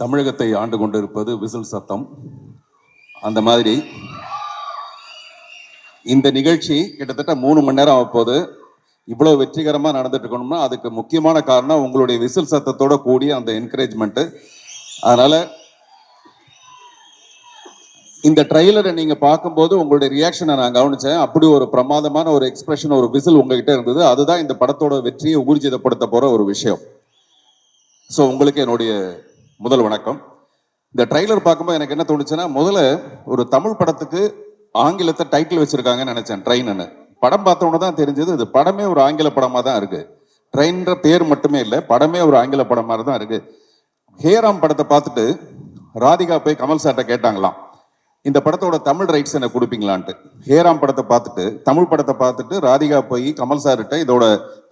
தமிழகத்தை ஆண்டு கொண்டிருப்பது விசில் சத்தம். அந்த மாதிரி இந்த நிகழ்ச்சி கிட்டத்தட்ட 3 மணி நேரம் ஆகப்போது. இவ்வளோ வெற்றிகரமாக நடந்துட்டு இருக்கணும்னா அதுக்கு முக்கியமான காரணம் உங்களுடைய விசில் சத்தத்தோட கூடிய அந்த என்கரேஜ்மெண்ட்டு. அதனால இந்த ட்ரெய்லரை நீங்க பார்க்கும்போது உங்களுடைய ரியாக்ஷனை நான் கவனிச்சேன். அப்படி ஒரு பிரமாதமான ஒரு எக்ஸ்பிரஷன், ஒரு விசில் உங்ககிட்ட இருந்தது. அதுதான் இந்த படத்தோட வெற்றியை ஊர்ஜிதப்படுத்த போற ஒரு விஷயம். ஸோ உங்களுக்கு என்னுடைய முதல் வணக்கம். இந்த ட்ரெய்லர் பார்க்கும்போது எனக்கு என்ன தோணுச்சுன்னா, முதல்ல ஒரு தமிழ் படத்துக்கு ஆங்கிலத்தை டைட்டில் வச்சிருக்காங்கன்னு நினைச்சேன், ட்ரெயின்னு. படம் பார்த்தவொன்னு தான் தெரிஞ்சது இது படமே ஒரு ஆங்கில படமாக தான் இருக்கு. ட்ரெயின்ற பேர் மட்டுமே இல்லை, படமே ஒரு ஆங்கில படம் மாதிரி தான் இருக்கு. ஹேராம் படத்தை பார்த்துட்டு ராதிகா போய் கமல் சார்ட்ட கேட்டாங்களாம், இந்த படத்தோட தமிழ் ரைட்ஸ் எனக்கு கொடுப்பீங்களான்ட்டு. ஹேராம் படத்தை பார்த்துட்டு, தமிழ் படத்தை பார்த்துட்டு ராதிகா போய் கமல் சார்கிட்ட இதோட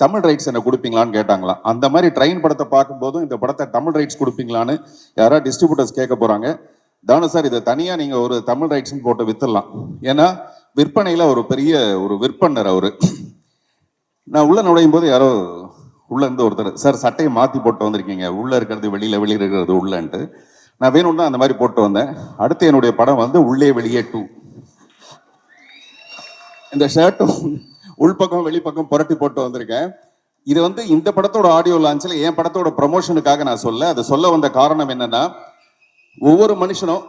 தமிழ் ரைட்ஸ் எனக்கு கொடுப்பீங்களான்னு கேட்டாங்களாம். அந்த மாதிரி ட்ரெயின் படத்தை பார்க்கும்போதும் இந்த படத்தை தமிழ் ரைட்ஸ் கொடுப்பீங்களான்னு யாராவது டிஸ்ட்ரிபியூட்டர்ஸ் கேட்க போறாங்க. தானு சார், இதை தனியாக நீங்கள் ஒரு தமிழ் ரைட்ஸ்ன்னு போட்டு வித்துடலாம். ஏன்னா விற்பனையில் ஒரு பெரிய ஒரு விற்பனர் அவர். நான் உள்ள நுழையும் போது யாரோ உள்ள இருந்து ஒருத்தர், சார் சட்டையை மாற்றி போட்டு வந்திருக்கீங்க, உள்ள இருக்கிறது வெளியில், வெளியில் இருக்கிறது உள்ளன்ட்டு. நான் வேணும்னா அந்த மாதிரி போட்டு வந்தேன். அடுத்து என்னுடைய படம் வந்து உள்ளே வெளியே 2. இந்த ஷர்ட்டும் உள்பக்கம் வெளிப்பக்கம் புரட்டி போட்டு வந்திருக்கேன். இது வந்து இந்த படத்தோட ஆடியோ லான்ச்சில் என் படத்தோட ப்ரமோஷனுக்காக நான் அதை சொல்ல வந்த காரணம் என்னன்னா, ஒவ்வொரு மனுஷனும்,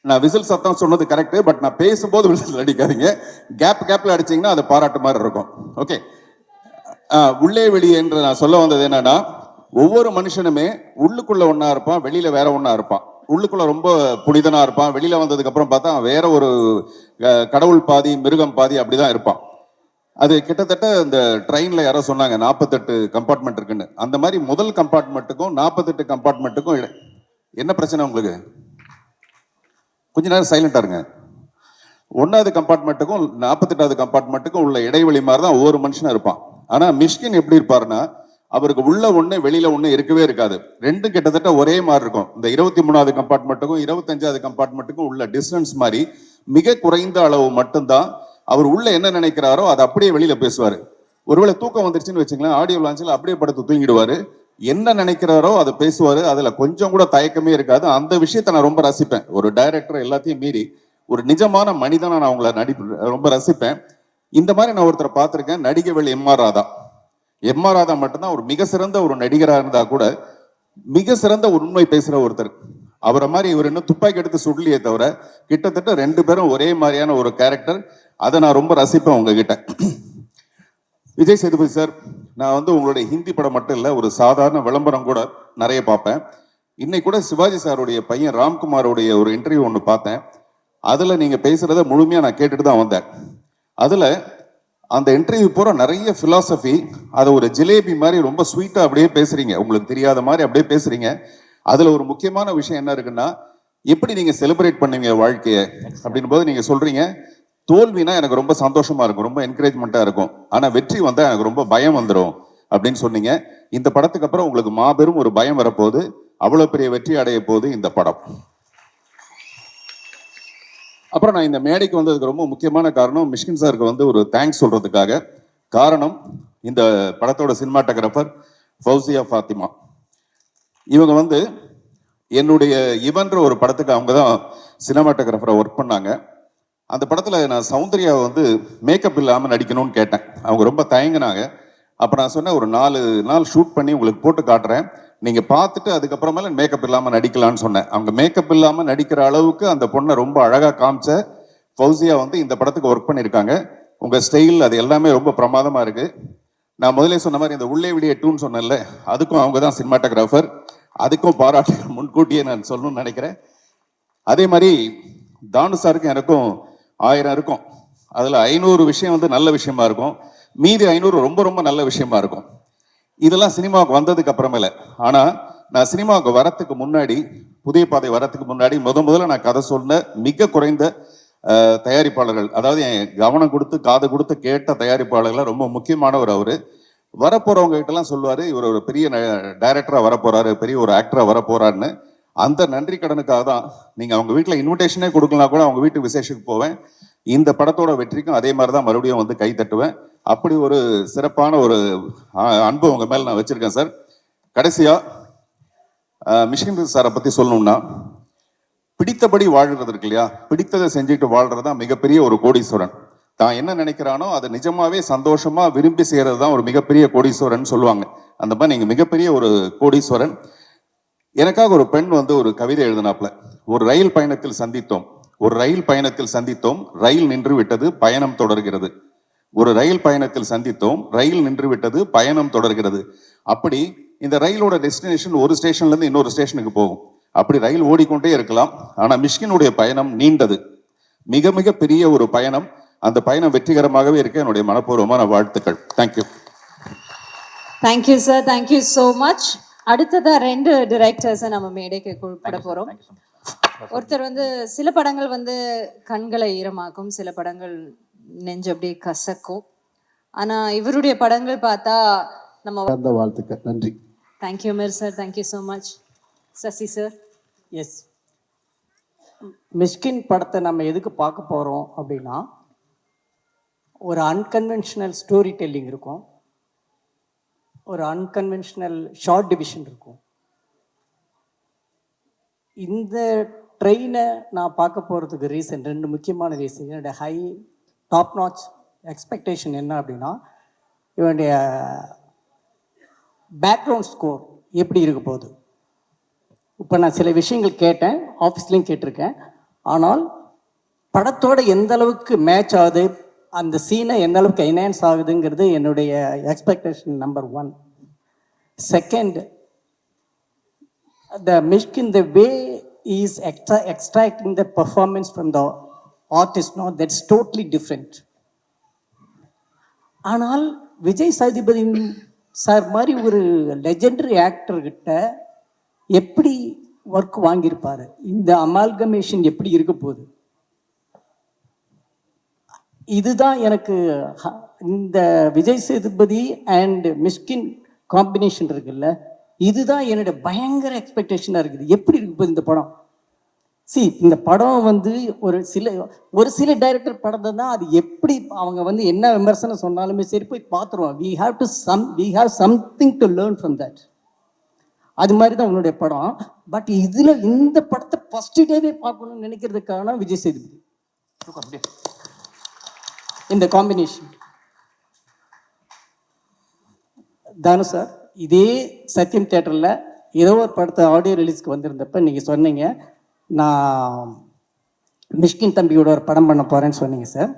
நான் விசில் சத்தம் சொன்னது கரெக்ட், பட் நான் பேசும்போது விசில் அடிக்காதீங்க. கேப்ல அடிச்சீங்கன்னா அது பாராட்டு மாதிரி இருக்கும். ஓகே, உள்ளே வெளியே என்று நான் சொல்ல வந்தது என்னன்னா, ஒவ்வொரு மனுஷனுமே உள்ளுக்குள்ள ஒன்னா இருப்பான், வெளியில வேற ஒன்னா இருப்பான். உள்ளுக்குள்ள ரொம்ப புனிதனா இருப்பான், வெளியில வந்ததுக்கு அப்புறம் பார்த்தா வேற ஒரு கடவுள் பாதி மிருகம் பாதி அப்படிதான் இருப்பான். அது கிட்டத்தட்ட இந்த ட்ரெயின்ல யாரோ சொன்னாங்க 48 கம்பார்ட்மெண்ட் இருக்குன்னு. அந்த மாதிரி முதல் கம்பார்ட்மெண்ட்டுக்கும் 48 கம்பார்ட்மெண்ட்டுக்கும் என்ன பிரச்சனை உங்களுக்கு? கொஞ்ச நேரம் சைலண்டா இருங்க. 1வது கம்பார்ட்மெண்ட்டுக்கும் 48வது கம்பார்ட்மெண்ட்டுக்கும் உள்ள இடைவெளி மாதிரி தான் ஒவ்வொரு மனுஷனும் இருப்பான். ஆனா மிஷ்கின் எப்படி இருப்பாருன்னா, அவருக்கு உள்ள ஒண்ணு வெளியில ஒண்ணு இருக்கவே இருக்காது. ரெண்டும் கிட்டத்தட்ட ஒரே மாதிரி இருக்கும். இந்த 23வது கம்பார்ட்மெண்ட்டுக்கும் 25வது கம்பார்ட்மெண்ட்டுக்கும் உள்ள டிஸ்டன்ஸ் மாதிரி மிக குறைந்த அளவு மட்டும்தான் அவர் உள்ள என்ன நினைக்கிறாரோ அதை அப்படியே வெளியில பேசுவாரு. ஒருவேளை தூக்கம் வந்துருச்சுன்னு வச்சுங்களேன், ஆடியோ லான்ச்சில் அப்படியே படுத்து தூங்கிடுவாரு. என்ன நினைக்கிறாரோ அதை பேசுவாரு. அதுல கொஞ்சம் கூட தயக்கமே இருக்காது. அந்த விஷயத்த நான் ரொம்ப ரசிப்பேன். ஒரு டைரக்டர் எல்லாத்தையும் மீறி ஒரு நிஜமான மனிதனா நான் உங்களை ரொம்ப ரசிப்பேன். இந்த மாதிரி நான் ஒருத்தரை பார்த்திருக்கேன், நடிகவேள் எம்.ஆர். ராதா. எம்.ஆர். ராதா மட்டும்தான் ஒரு மிக சிறந்த ஒரு நடிகராக இருந்தா கூட மிக சிறந்த உண்மை பேசுற ஒருத்தர். அவரை மாதிரி இவர் இன்னும் துப்பாக்கி எடுத்து சுடலையே தவிர கிட்டத்தட்ட 2 பேரும் ஒரே மாதிரியான ஒரு கேரக்டர். அதை நான் ரொம்ப ரசிப்பேன் உங்ககிட்ட. விஜய் சேதுபதி சார், நான் வந்து உங்களுடைய ஹிந்தி படம் மட்டும் இல்லை, ஒரு சாதாரண விளம்பரம் கூட நிறைய பார்ப்பேன். இன்னைக்கு கூட சிவாஜி சாருடைய பையன் ராம்குமாரோடைய ஒரு இன்டர்வியூ ஒன்று பார்த்தேன். அதில் நீங்கள் பேசுகிறத முழுமையாக நான் கேட்டுட்டு தான் வந்தேன். அதில் அந்த இன்டர்வியூ போகிற நிறைய ஃபிலாசபி, அதை ஒரு ஜிலேபி மாதிரி ரொம்ப ஸ்வீட்டாக அப்படியே பேசுகிறீங்க, உங்களுக்கு தெரியாத மாதிரி அப்படியே பேசுகிறீங்க. அதில் ஒரு முக்கியமான விஷயம் என்ன இருக்குன்னா, எப்படி நீங்கள் செலிப்ரேட் பண்ணுவீங்க வாழ்க்கையை அப்படின் போது நீங்கள் சொல்கிறீங்க, தோல்வினா எனக்கு ரொம்ப சந்தோஷமா இருக்கும், ரொம்ப என்கரேஜ்மெண்ட்டா இருக்கும், ஆனா வெற்றி வந்தா எனக்கு ரொம்ப பயம் வந்துடும் அப்படின்னு சொன்னீங்க. இந்த படத்துக்கு அப்புறம் உங்களுக்கு மாபெரும் ஒரு பயம் வரப்போகுது. அவ்வளவு பெரிய வெற்றி அடைய போகுது இந்த படம். அப்புறம் நான் இந்த மேடைக்கு வந்ததுக்கு ரொம்ப முக்கியமான காரணம் மிஷ்கின் சாருக்கு வந்து ஒரு தேங்க்ஸ் சொல்றதுக்காக. காரணம், இந்த படத்தோட சினிமாட்டோகிராஃபர் ஃபௌசியா ஃபாத்திமா. இவங்க வந்து என்னுடைய இவன்ற ஒரு படத்துக்கு அவங்க தான் சினிமாட்டோகிராஃபரை ஒர்க் பண்ணாங்க. அந்த படத்தில் நான் சௌந்தர்யாவை வந்து மேக்கப் இல்லாமல் நடிக்கணும்னு கேட்டேன். அவங்க ரொம்ப தயங்கினாங்க. அப்போ நான் சொன்னேன், ஒரு 4 நாள் ஷூட் பண்ணி உங்களுக்கு போட்டு காட்டுறேன், நீங்கள் பார்த்துட்டு அதுக்கப்புறமேல மேக்கப் இல்லாமல் நடிக்கலான்னு சொன்னேன். அவங்க மேக்கப் இல்லாமல் நடிக்கிற அளவுக்கு அந்த பொண்ணை ரொம்ப அழகாக காமிச்ச ஃபௌசியா வந்து இந்த படத்துக்கு ஒர்க் பண்ணியிருக்காங்க. உங்கள் ஸ்டைல் அது எல்லாமே ரொம்ப பிரமாதமாக இருக்குது. நான் முதலே சொன்ன மாதிரி இந்த உள்ளே வெளியே 2ன்னு சொன்னேன்ல, அதுக்கும் அவங்க தான் சினிமாட்டோகிராஃபர். அதுக்கும் பாராட்டு முன்கூட்டியே நான் சொல்லணும்னு நினைக்கிறேன். அதே மாதிரி தானு சாருக்கும் எனக்கும் 1000 இருக்கும். அதில் 500 விஷயம் வந்து நல்ல விஷயமா இருக்கும், மீதி 500 ரொம்ப ரொம்ப நல்ல விஷயமா இருக்கும். இதெல்லாம் சினிமாவுக்கு வந்ததுக்கு அப்புறமேல. ஆனால் நான் சினிமாவுக்கு வரத்துக்கு முன்னாடி, புதிய பாதை வரத்துக்கு முன்னாடி முதல்ல நான் கதை சொன்ன மிக குறைந்த தயாரிப்பாளர்கள், அதாவது என் கவனம் கொடுத்து காது கொடுத்து கேட்ட தயாரிப்பாளர்கள் ரொம்ப முக்கியமானவர் அவர். வரப்போறவங்க கிட்டலாம் சொல்லுவார், இவர் ஒரு பெரிய டைரக்டராக வரப்போறாரு, பெரிய ஒரு ஆக்டராக வரப்போறாருன்னு. அந்த நன்றி கடனுக்காக தான் நீங்கள் அவங்க வீட்டில் இன்விடேஷனே கொடுக்கலாம் கூட அவங்க வீட்டு விசேஷத்துக்கு போவேன். இந்த படத்தோட வெற்றிக்கும் அதே மாதிரி தான் மறுபடியும் வந்து கை தட்டுவேன். அப்படி ஒரு சிறப்பான ஒரு அன்பு உங்கள் மேலே நான் வச்சுருக்கேன் சார். கடைசியாக மிஷ்கின் சாரை பற்றி சொல்லணும்னா, பிடித்தபடி வாழ்கிறது இருக்கு இல்லையா, பிடித்ததை செஞ்சுட்டு வாழ்றது தான் மிகப்பெரிய ஒரு கோடீஸ்வரன். தான் என்ன நினைக்கிறானோ அதை நிஜமாவே சந்தோஷமா விரும்பி செய்யறது தான் ஒரு மிகப்பெரிய கோடீஸ்வரன் சொல்லுவாங்க. அந்த மாதிரி நீங்க மிகப்பெரிய ஒரு கோடீஸ்வரன். எனக்காக ஒரு பெண் வந்து ஒரு கவிதை எழுதினாப்ல. ஒரு ரயில் பயணத்தில் சந்தித்தோம், ஒரு ரயில் பயணத்தில் சந்தித்தோம், ரயில் நின்று விட்டது, பயணம் தொடர்கிறது. ஒரு ரயில் பயணத்தில் சந்தித்தோம், ரயில் நின்று விட்டது, பயணம் தொடர்கிறது. அப்படி இந்த ரயிலோட டெஸ்டினேஷன் ஒரு ஸ்டேஷன்ல இருந்து இன்னொரு ஸ்டேஷனுக்கு போகும். அப்படி ரயில் ஓடிக்கொண்டே இருக்கலாம். ஆனா மிஷ்கினுடைய பயணம் நீண்டது, மிக மிக பெரிய ஒரு பயணம். அந்த பயணம் வெற்றிகரமாகவே இருக்க என்னுடைய மனப்பூர்வமான வாழ்த்துக்கள். Thank you. Thank you sir, thank you so much. அடுத்ததா 2 டிரெக்டர்ஸை நம்ம மேடைக்கு கூப்பிட போறோம். ஒருத்தர் வந்து சில படங்கள் வந்து கண்களை ஈரமாக்கும், சில படங்கள் நெஞ்சு அப்படியே கசக்கும். ஆனா இவருடைய படங்கள் பார்த்தா நம்ம அந்த வாழ்த்துக்கள். நன்றி. Thank you Mir sir, thank you so much. Sasi sir. Yes, Mysskin படத்தை நம்ம எதுக்கு பார்க்க போகிறோம் அப்படின்னா, ஒரு அன்கன்வென்ஷனல் ஸ்டோரி டெல்லிங் இருக்கும், ஒரு அன்கன்வென்ஷனல் ஷார்ட் டிவிஷன் இருக்கும். இந்த ட்ரெயினை நான் பார்க்க போகிறதுக்கு ரீசன் 2 முக்கியமான ரீசன். என்னுடைய ஹை டாப் நாச் எக்ஸ்பெக்டேஷன் என்ன அப்படின்னா, இவனுடைய பேக்ரவுண்ட் ஸ்கோர் எப்படி இருக்க போகுது. இப்போ நான் சில விஷயங்கள் கேட்டேன், ஆஃபீஸ்லேயும் கேட்டிருக்கேன். ஆனால் படத்தோட எந்த அளவுக்கு மேட்ச் ஆகுது, அந்த சீனை எந்த அளவுக்கு என்ஹான்ஸ் ஆகுதுங்கிறது என்னுடைய expectation number 1. Second, the Mishkin, the way he is extracting the performance from the artist, no, that's totally different. ஆனால் விஜய் சேதுபதி சார் மாதிரி ஒரு லெஜெண்டரி ஆக்டர்கிட்ட எப்படி ஒர்க் வாங்கியிருப்பாரு, இந்த அமால்கமேஷன் எப்படி இருக்க போகுது, இதுதான் எனக்கு இந்த விஜய் சேதுபதி அண்ட் மிஷ்கின் காம்பினேஷன் இருக்குல்ல, இதுதான் என்னுடைய பயங்கர எக்ஸ்பெக்டேஷனாக இருக்குது. எப்படி இருக்கு போகுது இந்த படம். இந்த படம் வந்து ஒரு சில டைரக்டர் படம் தான், அது எப்படி அவங்க வந்து என்ன விமர்சனம் சொன்னாலுமே சரி போய் பார்த்துருவோம். we have something to learn from that. அது மாதிரி தான் உன்னுடைய படம். பட் இதில் இந்த படத்தை ஃபர்ஸ்ட் டேவே பார்க்கணும்னு நினைக்கிறதுக்கான விஜய் சேதுபதி இந்த காம்பினேஷன். தானு சார், இதே சத்யம் தியேட்டரில் ஏதோ ஒரு படத்தை ஆடியோ ரிலீஸ்க்கு வந்திருந்தப்ப நீங்கள் சொன்னீங்க, நான் மிஷ்கின் தம்பியோட ஒரு படம் பண்ண போகிறேன்னு சொன்னீங்க சார்.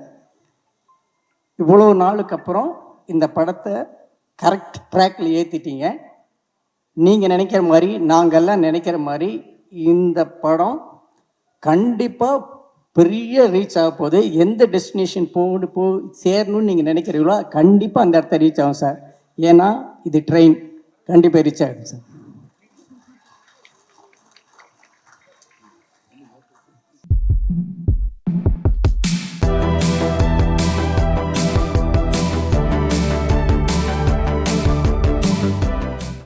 இவ்வளோ நாளுக்கு அப்புறம் இந்த படத்தை கரெக்ட் ட்ராக்ல ஏற்றிட்டீங்க. நீங்கள் நினைக்கிற மாதிரி, நாங்கள்லாம் நினைக்கிற மாதிரி இந்த படம் கண்டிப்பாக பெரிய ரீச் ஆக போகுது. எந்த டெஸ்டினேஷன் சேரணும்னு நீங்கள் நினைக்கிறீங்களோ கண்டிப்பாக அந்த இடத்த ரீச் ஆகும் சார். ஏன்னா இது ட்ரெயின், கண்டிப்பாக ரீச் ஆகிடும் சார்.